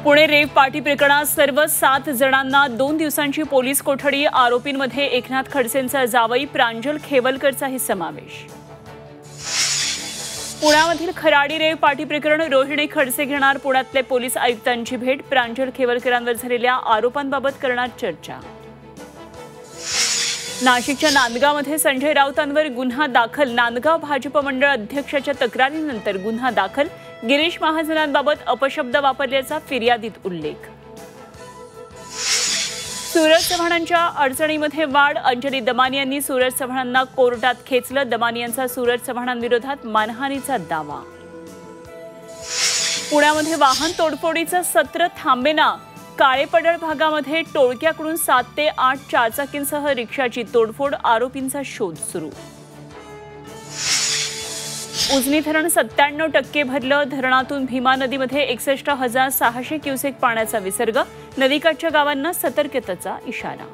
Pune rape party प्रकरणात सर्व 7 जणांना 2 दिवसांची पोलीस कोठडी। आरोपींमध्ये एकनाथ खडसेंचा जावई प्रांजल खेवलकरचाही समावेश। पुण्यामधील खराडी रेप पार्टी प्रकरण, रोहिणी खडसे घेणार पुण्यातले पोलीस आयुक्तांची भेट। प्रांजल खेवलकरांवर झालेल्या आरोपांबाबत करणार चर्चा। नाशिकच्या नांदगावमध्ये संजय राऊतांवर गुन्हा दाखल। नांदगाव भाजप मंडळ अध्यक्षाच्या तक्रारीनंतर गुन्हा दाखल। गिरीश महाजनांबाबत अपशब्द वापरल्याचा फिर्यादीत उल्लेख। सूरज चव्हाणांच्या अडचणीमध्ये वाढ, अंजली दमानी यांनी सूरज चव्हाणांना कोर्टात खेचलं। दमानी यांचा सूरज चव्हाणांविरोधात मानहानीचा दावा। पुण्यामध्ये वाहन तोडफोडीचं सत्र थांबेना। काळेपडळ भागामध्ये टोळक्याकडून 7 ते 8 चारचाकींसह रिक्षाची तोडफोड। आरोपींचा शोध सुरू। उजनी धरण 97% भरलं। धरणातून भीमा नदीमध्ये 61,600 क्युसेक पाण्याचा विसर्ग। नदीकाठच्या गावांना सतर्कतेचा इशारा।